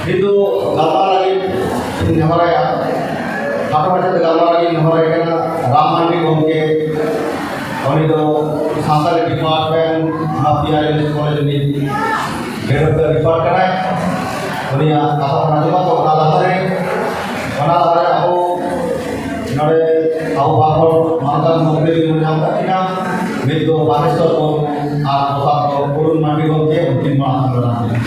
itu gambar lagi nehora ya apa macam gambar lagi nehora kena Raman di gomke और itu सासारे department आपियार college में बेरोजगार report कराए और यहाँ apa nama तो mana aku Nare aku bakal mantan menteri menyampaikan kita itu Panisor pun atau turun mandi gomke mungkin malah berani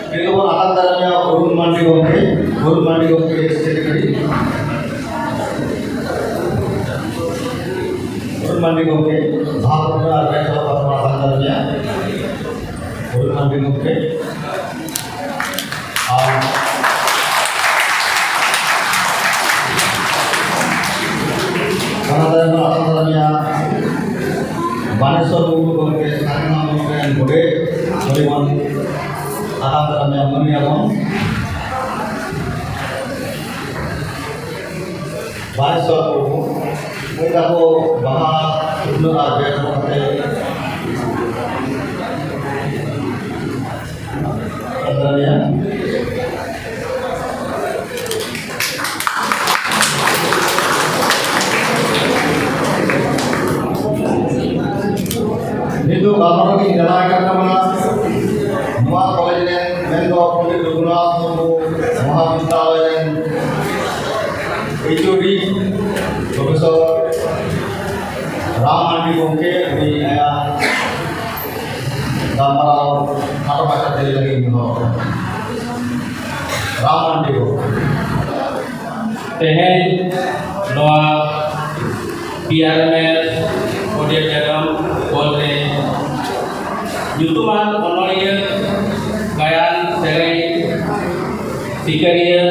itu pun akan teranya urun mandi gomke sekali urun mandi gomke bharatnya ada salah akan teranya urun mandi gomke akan teranya Baneswar gomke karena gomke yang gede Soliman akan teranya meniawan Baneswar kita ko bahas itu aja seperti teranya itu gambar lagi dijalankan kemana Nuwa College Mendo Pandit Raghunath Murmu Mahavidyalaya HOD Profesor Raman gomke di ayah gambar atau baca dari lagi ini Raman Tehen Noa PRMS Audio Jagam Bolre Yutuman Onolia Gayan Serai Sikaria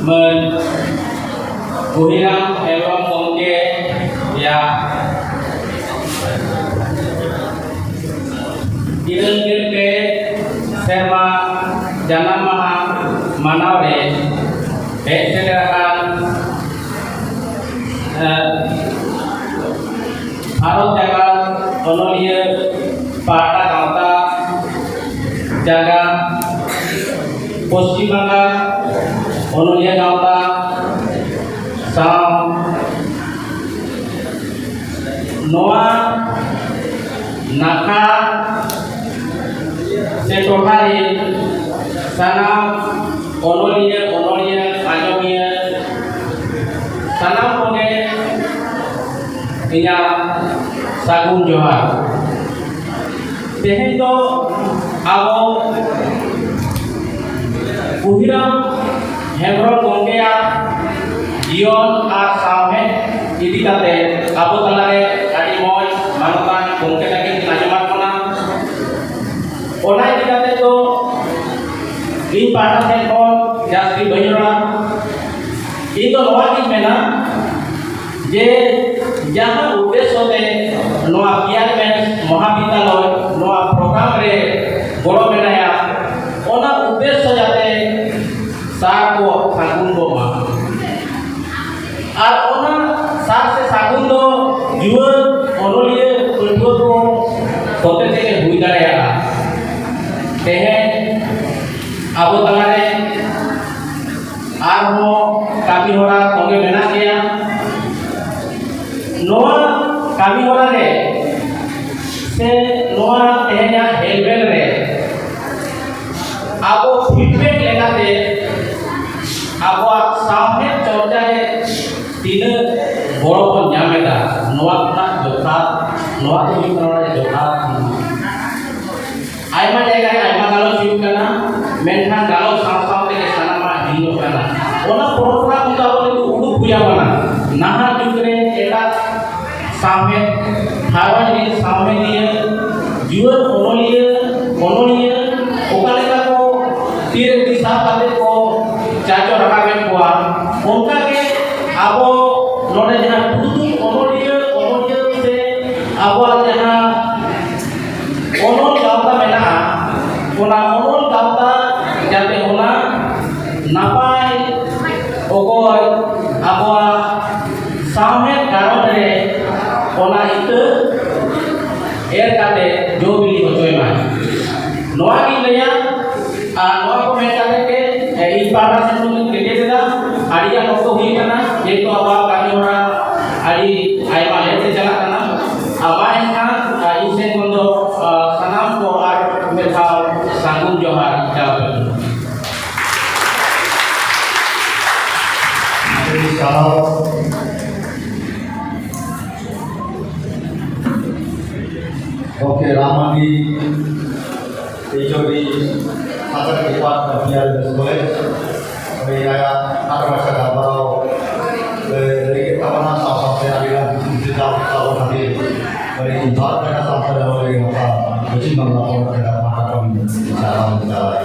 Men Kuhiram Ewan Gomke Ya Direngir ke Serma Janam Maha Manawre Sederakan Harus jaga Onolia Pada Kata Jaga Poschimanga Onolia Kata Sam Noa Naka Setohari Sana Onolia Ajomia Sana Pone Inya Sagung Johar Tehen to abo Kuhiram Hemron Gomkeya Jion ar Samhe Idi kate abo talare adi moj manutan gomke lagi najamat kona Ona idi kate to in pada telepon jastri bayora itu loa mena je jaha udeso te noa PRMS Mahavidyalaya noa program re goro menaya ona udeso jate sako sagundo ma ar ona sar se sagundo jual onolie kulto ko kote teke hui daraya tehe abo talare arho kami hora toge mena gaya Noa kami hora re se noa tehnya helbel re abo feedback lekate abo samhe chorcha re tina boro pon nyameda noa na jothat noa to hukana jothat aima jayga re aima galo hukana menhan galo sam te sanama hinno kana ona program kita bole uduk puya mana naha jukre eta samhe hawan ini samhe dia jual onolia okale ka ko tire disa kate ko chacho rakaben ko onka ke abo node jahan tutu onolia se abo jahan onol gauta mena pada sebelum kita sudah ada yang waktu ini karena yaitu awal kami orang ada ayam ayam terjalan karena apa yang kan isen untuk sanam koar merhal sanggung johar jawab. Kalau oke, Ramadi HOD Hasan Kipat Biar College Saya akan masa gambar dari kita mana sampai aliran kita kalau nanti dari Indonesia sampai dari apa, jadi mengapa kita melakukan cara